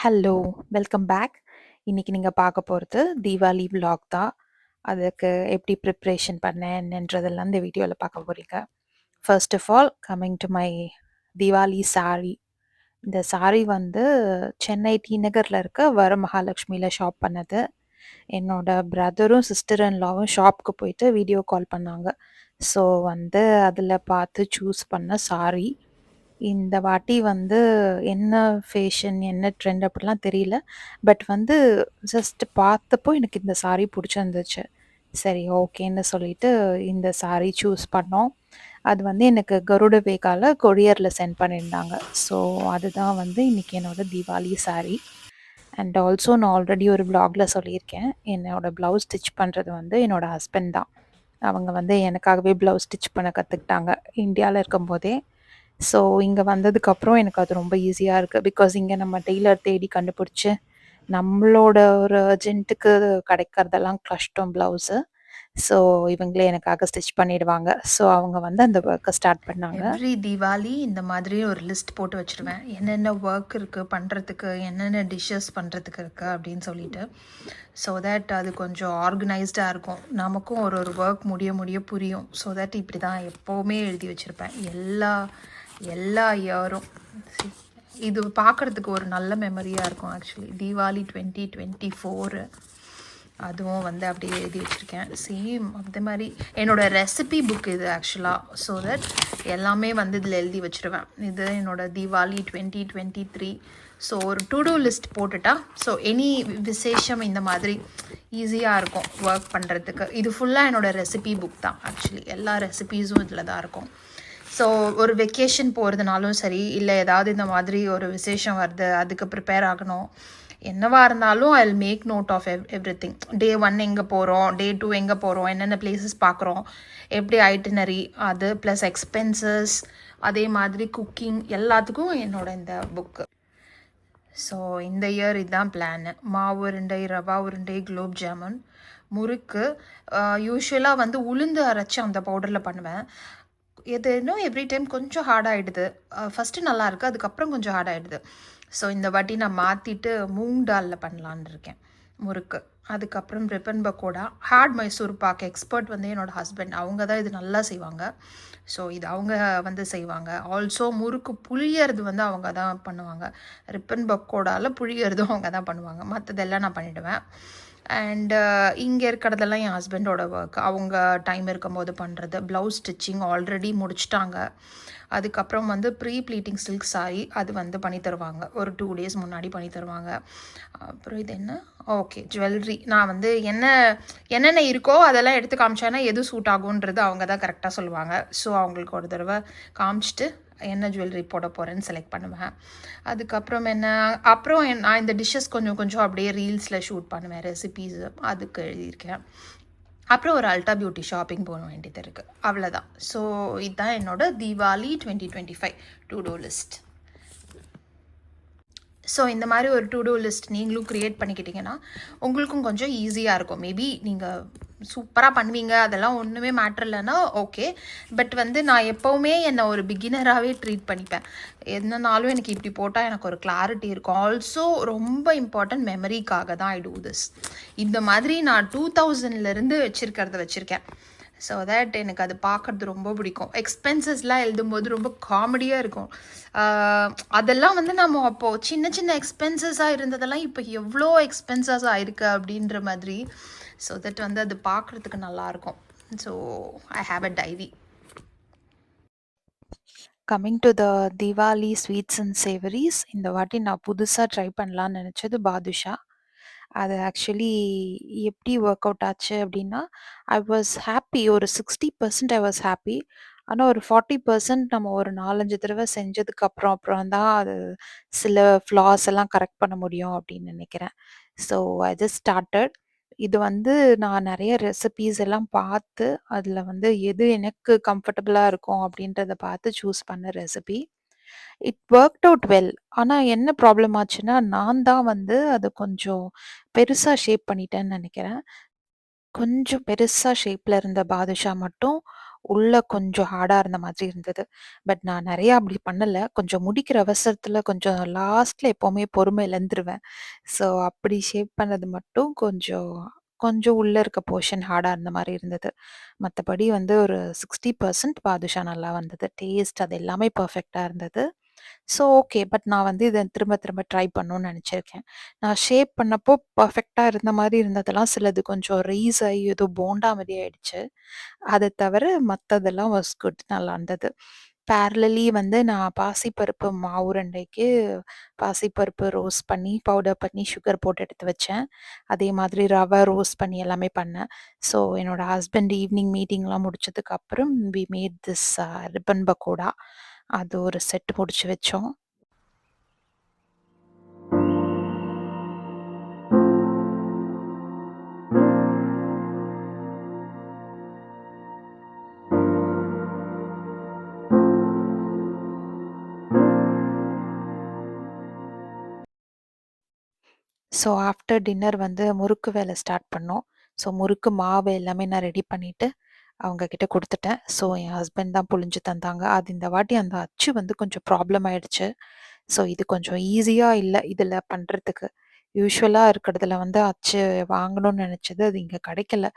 Hello! Welcome back. இன்னைக்கு நீங்க பார்க்க போறது தீபாவளி விலாக் தான். அதுக்கு எப்படி ப்ரிப்பரேஷன் பண்ணேன் என்னன்றதெல்லாம் இந்த வீடியோல பார்க்க போறீங்க. First of all coming to my Deepavali sari. இந்த சாரி வந்து சென்னை டி நகர்ல இருக்க வரமகாலட்சுமியில ஷாப் பண்ணது. என்னோட பிரதரும், சிஸ்டர் இன் லாவும் ஷாப்க்கு போயிட்டு வீடியோ கால் பண்ணாங்க. ஸோ வந்து அதில பார்த்து சூஸ் பண்ண சாரி. இந்த வாட்டி வந்து என்ன ஃபேஷன், என்ன ட்ரெண்ட் அப்படிலாம் தெரியல. பட் வந்து ஜஸ்ட் பார்த்தப்போ எனக்கு இந்த சாரி புடிச்சிருந்துச்சு. சரி ஓகேன்னு சொல்லிட்டு இந்த சாரி சூஸ் பண்ணோம். அது வந்து எனக்கு கருட வேகால கொரியர்ல சென்ட் பண்ணியிருந்தாங்க. ஸோ அதுதான் வந்து இன்னைக்கு என்னோட தீபாவளி சாரி. அண்ட் ஆல்சோ நான் ஆல்ரெடி ஒரு வ்ளாக்ல சொல்லியிருக்கேன். என்னோட ப்ளவுஸ் ஸ்டிச் பண்றது வந்து என்னோட ஹஸ்பண்ட் தான். அவங்க வந்து எனக்காகவே ப்ளவுஸ் ஸ்டிச் பண்ண கத்துக்கிட்டாங்க இந்தியால இருக்கும்போதே. ஸோ இங்க வந்ததுக்கப்புறம் எனக்கு அது ரொம்ப ஈஸியா இருக்கு. பிகாஸ் இங்க நம்ம டெய்லர் தேடி கண்டுபிடிச்சு, நம்மளோட ஒரு அர்ஜென்ட்டுக்கு கிடைக்கிறதெல்லாம் கஷ்டம் ப்ளவுஸு. ஸோ இவங்களே எனக்காக ஸ்டிச் பண்ணிடுவாங்க. ஸோ அவங்க வந்து அந்த ஒர்க்க ஸ்டார்ட் பண்ணாங்க. எவ்ரி தீபாவளி இந்த மாதிரி ஒரு லிஸ்ட் போட்டு வச்சுருவேன். என்னென்ன ஒர்க் இருக்குது பண்ணுறதுக்கு, என்னென்ன டிஷ்ஷஸ் பண்ணுறதுக்கு இருக்குது அப்படின்னு சொல்லிட்டு. ஸோ தட் அது கொஞ்சம் ஆர்கனைஸ்டாக இருக்கும். நமக்கும் ஒரு ஒரு ஒர்க் முடிய முடிய புரியும். ஸோ தட் இப்படி தான் எப்போவுமே எழுதி வச்சுருப்பேன். எல்லா இயரும் இது பார்க்குறதுக்கு ஒரு நல்ல மெமரியாக இருக்கும். ஆக்சுவலி தீபாவளி 2024 அதுவும் வந்து அப்படியே எழுதி வச்சுருக்கேன். சேம் அதே மாதிரி என்னோடய ரெசிபி புக் இது ஆக்சுவலாக. ஸோ தட் எல்லாமே வந்து இதில் எழுதி வச்சுருவேன். இது என்னோடய தீபாவளி 2023. ஸோ ஒரு டு டூ லிஸ்ட் போட்டுட்டா ஸோ எனி விசேஷம் இந்த மாதிரி ஈஸியாக இருக்கும் ஒர்க் பண்ணுறதுக்கு. இது ஃபுல்லாக என்னோடய ரெசிபி புக் தான் ஆக்சுவலி. எல்லா ரெசிபீஸும் இதில் தான் இருக்கும். ஸோ ஒரு வெக்கேஷன் போகிறதுனாலும் சரி, இல்லை ஏதாவது இந்த மாதிரி ஒரு விசேஷம் வருது அதுக்கு ப்ரிப்பேர் ஆகணும், என்னவா இருந்தாலும் I will make note of everything. Day 1 எங்கே போகிறோம், டே 2 எங்கே போகிறோம், என்னென்ன பிளேசஸ் பார்க்குறோம், எப்படி ஐட்டினரி, அது ப்ளஸ் எக்ஸ்பென்சஸ், அதே மாதிரி குக்கிங் எல்லாத்துக்கும் என்னோட இந்த புக்கு. ஸோ இந்த இயர் இதுதான் பிளான். மாவு உருண்டை, ரவா உருண்டை, குலோப் ஜாமுன், முறுக்கு. யூஸ்வலாக வந்து உளுந்து அரைச்சி அந்த பவுடரில் பண்ணுவேன். இது இன்னும் எவ்ரி டைம் கொஞ்சம் ஹார்ட் ஆகிடுது. ஃபஸ்ட்டு நல்லா இருக்குது, அதுக்கப்புறம் கொஞ்சம் ஹார்ட் ஆகிடுது. ஸோ இந்த வாட்டி நான் மாற்றிட்டு மூங் டாலில் பண்ணலான்னு இருக்கேன் முறுக்கு. அதுக்கப்புறம் ribbon pakoda, heart Mysore pak. Expert வந்து என்னோடய ஹஸ்பண்ட், அவங்க தான் இது நல்லா செய்வாங்க. ஸோ இது அவங்க வந்து செய்வாங்க. ஆல்சோ முறுக்கு புளியறது வந்து அவங்க தான் பண்ணுவாங்க. ரிப்பன் பக்கோடாவில் புளியறதும் அவங்க தான் பண்ணுவாங்க. மற்றதெல்லாம் நான் பண்ணிவிடுவேன். அண்டு இங்கே இருக்கிறதெல்லாம் என் ஹஸ்பண்டோட ஒர்க். அவங்க டைம் இருக்கும்போது பண்ணுறது. ப்ளவுஸ் ஸ்டிச்சிங் ஆல்ரெடி முடிச்சிட்டாங்க. அதுக்கப்புறம் வந்து ப்ரீ ப்ளீட்டிங் சில்க் சாரி அது வந்து பண்ணி தருவாங்க. ஒரு 2 days முன்னாடி பண்ணி தருவாங்க. அப்புறம் இது என்ன, ஓகே ஜுவல்லரி. நான் வந்து என்னென்ன இருக்கோ அதெல்லாம் எடுத்து காமிச்சேன்னா எது சூட் ஆகுன்றது அவங்க தான் கரெக்டாக சொல்லுவாங்க. ஸோ அவங்களுக்கு ஒரு தடவை காமிச்சிட்டு என்ன ஜுவல்லரி போட போகிறேன்னு செலக்ட் பண்ணுவேன். அதுக்கப்புறம் அப்புறம் நான் இந்த டிஷ்ஷஸ் கொஞ்சம் அப்படியே ரீல்ஸில் ஷூட் பண்ணுவேன். ரெசிபீஸ் அதுக்கு எழுதியிருக்கேன். அப்புறம் ஒரு அல்டா பியூட்டி ஷாப்பிங் போக வேண்டியது இருக்குது. அவ்வளோதான். ஸோ இதுதான் என்னோட Deepavali 2025 to do list. So இந்த மாதிரி ஒரு டு டூ லிஸ்ட் நீங்களும் க்ரியேட் பண்ணிக்கிட்டிங்கன்னா உங்களுக்கும் கொஞ்சம் ஈஸியாக இருக்கும். மேபி நீங்கள் சூப்பராக பண்ணுவீங்க, அதெல்லாம் ஒன்றுமே மேட்ரு இல்லைன்னா ஓகே. பட் வந்து நான் எப்போவுமே என்னை ஒரு பிகினராகவே ட்ரீட் பண்ணிப்பேன். என்னன்னாலும் எனக்கு இப்படி போட்டால் எனக்கு ஒரு கிளாரிட்டி இருக்கும். ஆல்சோ ரொம்ப இம்பார்ட்டன்ட் மெமரிக்காக தான் ஐ டூ திஸ். இந்த மாதிரி நான் 2000லேருந்து வச்சுருக்கேன். ஸோ தட் எனக்கு அது பார்க்குறது ரொம்ப பிடிக்கும். எக்ஸ்பென்சஸ்லாம் எழுதும்போது ரொம்ப காமெடியாக இருக்கும். அதெல்லாம் வந்து நம்ம அப்போது சின்ன சின்ன எக்ஸ்பென்சஸாக இருந்ததெல்லாம் இப்போ எவ்வளோ எக்ஸ்பென்சஸ் ஆயிருக்கு அப்படின்ற மாதிரி. ஸோ தட் வந்து அது பார்க்குறதுக்கு நல்லாயிருக்கும். So I have a diary. Coming to the Deepavali sweets and savouries, இந்த வாட்டி நான் புதுசாக ட்ரை பண்ணலான்னு நினச்சது பாதுஷா. அது ஆக்சுவலி எப்படி ஒர்க் அவுட் ஆச்சு அப்படின்னா, ஐ வாஸ் ஹாப்பி. ஒரு 60% ஐ வாஸ் ஹாப்பி. ஆனால் ஒரு 40% நம்ம ஒரு 4, 5 தடவை செஞ்சதுக்கு அப்புறம் தான் அது சில ஃப்ளாஸ் எல்லாம் கரெக்ட் பண்ண முடியும் அப்படின்னு நினைக்கிறேன். So I just started. இது வந்து நான் நிறைய ரெசிபீஸ் எல்லாம் பார்த்து, அதில் வந்து எது எனக்கு கம்ஃபர்டபுளாக இருக்கும் அப்படின்றத பார்த்து சூஸ் பண்ண recipe. It worked out well. ஆனா என்ன ப்ராப்ளம் ஆச்சுன்னா, நான் தான் வந்து அத கொஞ்சம் பெருசா ஷேப் பண்ணிட்டேன்னு நெனைக்கிறேன். கொஞ்சம் பெருசா ஷேப்ல இருந்த பாதுஷா மட்டும் உள்ள கொஞ்சம் ஹார்டா இருந்த மாதிரி இருந்தது. பட் நான் நெறையா அப்படி பண்ணல. கொஞ்சம் முடிக்கிற அவசரத்துல கொஞ்சம் லாஸ்ட்ல எப்பவுமே பொறுமை இழந்துருவேன். ஸோ அப்படி ஷேப் பண்ணது மட்டும் கொஞ்சம் கொஞ்சம் உள்ள இருக்க போர்ஷன் ஹார்டா இருந்த மாரி இருந்தது. மத்தபடி வந்து ஒரு 60% பாதுஷா நல்லா வந்தது. டேஸ்ட் அது எல்லாமே பெர்ஃபெக்ட்டா இருந்தது. So okay. பட் நான் வந்து இத திரும்ப திரும்ப ட்ரை பண்ணணும்னு நெனச்சிருக்கேன். நான் ஷேப் பண்ணப்போ பெர்ஃபெக்ட்டா இருந்த மாரி இருந்ததெல்லாம் சிலது கொஞ்சம் ரைஸ் ஆயி ஏதோ போண்டா மாரி ஆயிடுச்சு. அத தவிர மத்ததெல்லாம் வாஸ் குட். நல்லா இருந்தது. பேரலலி வந்து நான் பாசிப்பருப்பு மாவு உருண்டைக்கு பாசிப்பருப்பு ரோஸ்ட் பண்ணி, பவுடர் பண்ணி, சுகர் போட்டு எடுத்து வச்சேன். அதே மாதிரி ரவ ரோஸ்ட் பண்ணி எல்லாமே பண்ணேன். ஸோ என்னோட ஹஸ்பண்ட் ஈவினிங் மீட்டிங்லாம் முடிச்சதுக்கு அப்புறம் we made this ribbon pakoda. அது ஒரு செட் முடிச்சு வச்சோம். ஸோ ஆஃப்டர் டின்னர் வந்து முறுக்கு வேலை ஸ்டார்ட் பண்ணோம். ஸோ முறுக்கு மாவு எல்லாமே நான் ரெடி பண்ணிட்டு, அவங்க கிட்ட குடுத்துட்டேன். ஸோ என் ஹஸ்பண்ட் தான் புழிஞ்சு தந்தாங்க. அது இந்த வாட்டி அந்த அச்சு வந்து கொஞ்சம் ப்ராப்ளம் ஆயிடுச்சு. ஸோ இது கொஞ்சம் ஈஸியா இல்ல இதுல பண்றதுக்கு. யூசுவலா இருக்கிறதுல வந்து அச்சு வாங்கணும்னு நெனச்சது, அது இங்க கிடைக்கல.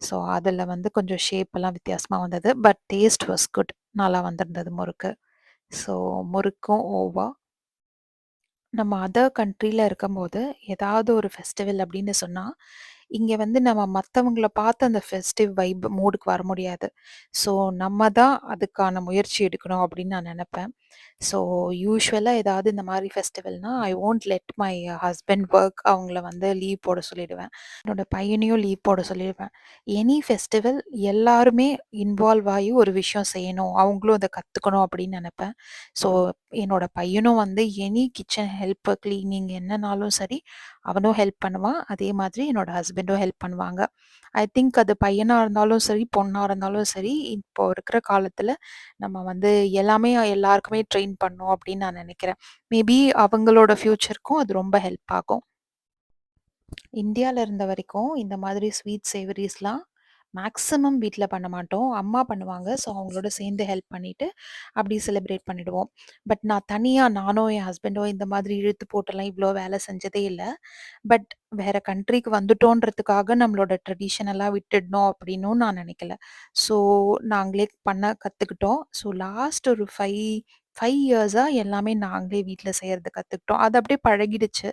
ஸோ அதுல வந்து கொஞ்சம் ஷேப் எல்லாம் வித்தியாசமா வந்தது. But taste was good. நல்லா வந்திருந்தது முறுக்கு. ஸோ முறுக்கும் ஓவா. நம்ம அதர் கண்ட்ரில இருக்கும்போது, ஏதாவது ஒரு ஃபெஸ்டிவல் அப்படின்னு சொன்னா, இங்க வந்து நம்ம மத்தவங்கள பார்த்து அந்த ஃபெஸ்டிவ் வைப் மூடுக்கு வர முடியாது. ஸோ நம்ம தான் அதுக்கான முயற்சி எடுக்கணும் அப்படின்னு நான் நெனப்பேன். ஸோ யூசுவலா ஏதாவது இந்த மாரி ஃபெஸ்டிவல்னா, I won't let my husband work. அவங்கள வந்து லீவ் போட சொல்லிடுவேன். என்னோட பையனையும் லீவ் போட சொல்லிருவேன். எனி ஃபெஸ்டிவல் எல்லாருமே இன்வால்வ் ஆயி ஒரு விஷயம் செய்யணும். அவங்களும் அத கத்துக்கணும் அப்படின்னு நெனப்பேன். ஸோ என்னோட பையனும் வந்து எனி கிச்சன் ஹெல்ப், கிளீனிங் என்னனாலும் சரி, அவனும் ஹெல்ப் பண்ணுவான். அதே மாதிரி என்னோட ஹஸ்பண்டும் ஹெல்ப் பண்ணுவாங்க. ஐ திங்க் அது பையனா இருந்தாலும் சரி, பொண்ணா இருந்தாலும் சரி, இப்போ இருக்கிற காலத்துல நம்ம வந்து எல்லாமே எல்லாருக்குமே ட்ரெயின் பண்ணணும் அப்படின்னு நான் நெனைக்கிறேன். மேபி அவங்களோட ஃபியூச்சருக்கும் அது ரொம்ப ஹெல்ப் ஆகும். இந்தியால இருந்த வரைக்கும் இந்த மாதிரி ஸ்வீட் சேவரீஸ்லாம் மேக்ஸிமம் வீட்ல பண்ண மாட்டோம். அம்மா பண்ணுவாங்க. ஸோ அவங்களோட சேர்ந்து ஹெல்ப் பண்ணிட்டு, அப்படி செலிப்ரேட் பண்ணிடுவோம். பட் நான் தனியா நானோ, என் ஹஸ்பண்டோ இந்த மாதிரி இழுத்து போட்டுலாம் இவ்ளோ வேலை செஞ்சதே இல்ல. பட் வேற கண்ட்ரிக்கு வந்துட்டோன்றதுக்காக நம்மளோட ட்ரெடிஷனலாம் விட்டுடணும் அப்படின்னும் நான் நினைக்கல. ஸோ நாங்களே பண்ண கத்துக்கிட்டோம். ஸோ லாஸ்ட் ஒரு 5 இயர்ஸா எல்லாமே நாங்களே வீட்ல செய்யறது கத்துக்கிட்டோம். அது அப்படியே பழகிடுச்சு.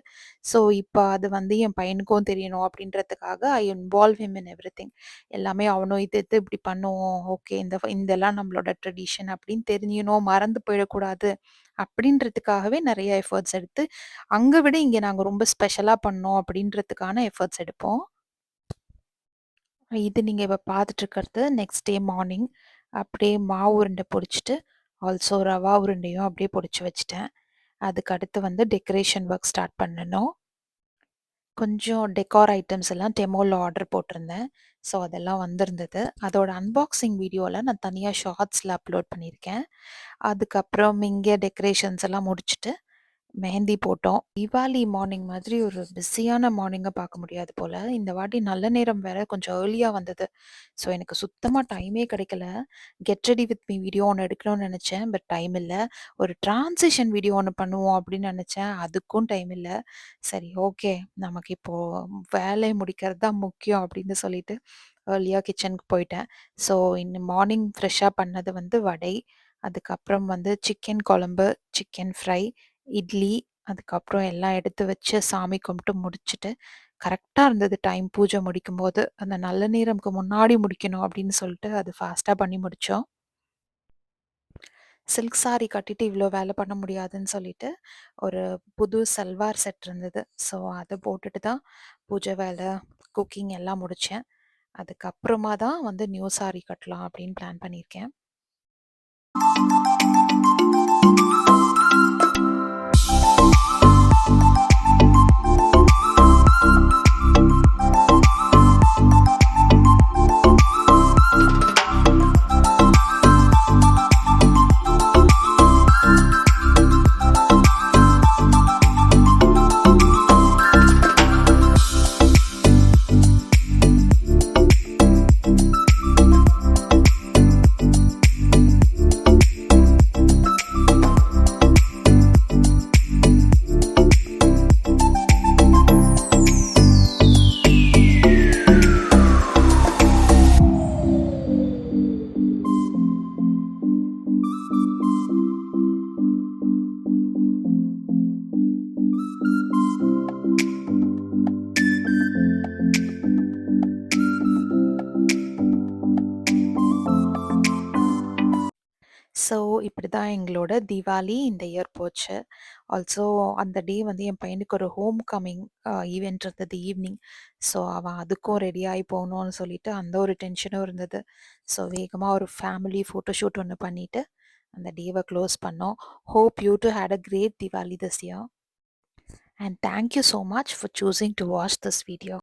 ஸோ இப்ப அது வந்து என் பையனுக்கும் தெரியணும் அப்படின்றதுக்காக ஐ இன்வால்வ் ஹிம் இன் எவ்ரிதிங். எல்லாமே அவனும் இது இது இப்படி பண்ணுவோம். ஓகே இதெல்லாம் நம்மளோட ட்ரெடிஷன் அப்படின்னு தெரிஞ்சுக்கணும், மறந்து போயிடக்கூடாது அப்படின்றதுக்காகவே நெறைய எஃபோர்ட்ஸ் எடுத்து அங்க விட இங்க நாங்க ரொம்ப ஸ்பெஷலா பண்ணோம் அப்படின்றதுக்கான எஃபர்ட்ஸ் எடுப்போம். இது நீங்க இப்ப பார்த்துட்டு இருக்கிறது நெக்ஸ்ட் டே மார்னிங். அப்படியே மாவு உருண்டை பொடிச்சுட்டு, ஆல்சோ ரவா உருண்டையும் அப்படியே பொடிச்சு வச்சுட்டேன். அதுக்கு அடுத்து வந்து டெக்கரேஷன் ஒர்க் ஸ்டார்ட் பண்ணணும். கொஞ்சம் டெக்கார் ஐட்டம்ஸ் எல்லாம் டெமோல ஆர்டர் போட்டிருந்தேன். ஸோ அதெல்லாம் வந்திருந்தது. அதோட அன்பாக்சிங் வீடியோல நான் தனியா ஷார்ட்ஸ்ல அப்லோட் பண்ணியிருக்கேன். அதுக்கப்புறம் இங்க டெக்கரேஷன்ஸ் எல்லாம் முடிச்சுட்டு மெஹந்தி போட்டோம். தீபாவளி மார்னிங் மாதிரி ஒரு பிஸியான மார்னிங்கா பார்க்க முடியாது போல. இந்த வாட்டி நல்ல நேரம் வேற கொஞ்சம் ஏர்லியா வந்தது. ஸோ எனக்கு சுத்தமா டைமே கிடைக்கல. Get ready with me video ஒண்ணு எடுக்கணும்னு நெனச்சேன். பட் டைம் இல்ல. ஒரு ட்ரான்சிஷன் வீடியோ ஒண்ணு பண்ணுவோம் அப்படின்னு நெனச்சேன். அதுக்கும் டைம் இல்ல. சரி ஓகே. நமக்கு இப்போ வேலைய முடிக்கிறது தான் முக்கியம் அப்படின்னு சொல்லிட்டு ஏர்லியா கிச்சனுக்கு போயிட்டேன். ஸோ மார்னிங் ஃப்ரெஷ்ஷா பண்ணது வந்து வடை. அதுக்கப்புறம் வந்து சிக்கன் குழம்பு, சிக்கன் ஃப்ரை, இட்லி, அதுக்கப்புறம் எல்லாம் எடுத்து வச்சு சாமி கும்பிட்டு முடிச்சுட்டு, கரெக்ட்டா இருந்தது டைம் பூஜை முடிக்கும்போது. அந்த நல்ல நேரம்க்கு முன்னாடி முடிக்கணும் அப்படின்னு சொல்லிட்டு அது ஃபாஸ்ட்டா பண்ணி முடிச்சோம். சில்க் சாரி கட்டிட்டு இவ்ளோ வேலை பண்ண முடியாதுன்னு சொல்லிட்டு, ஒரு புது சல்வார் செட் இருந்தது. ஸோ அத போட்டுட்டு தான் பூஜை வேலை, குக்கிங் எல்லாம் முடிச்சேன். அதுக்கப்புறமா தான் வந்து நியூ சாரி கட்டலாம் அப்படின்னு பிளான் பண்ணியிருக்கேன். ஸோ இப்படி தான் எங்களோட தீபாவளி இந்த இயர் போச்சு. ஆல்சோ அந்த டே வந்து என் பையனுக்கு ஒரு ஹோம் கமிங் ஈவென்ட் இருந்தது ஈவினிங். ஸோ அவன் அதுக்கும் ரெடி ஆகி போகணும்னு சொல்லிட்டு அந்த ஒரு டென்ஷனும் இருந்தது. ஸோ வேகமாக ஒரு ஃபேமிலி ஃபோட்டோஷூட் ஒன்று பண்ணிவிட்டு அந்த டேவை க்ளோஸ் பண்ணோம். Hope you too had a great Diwali this year. And thank you so much for choosing to watch this video.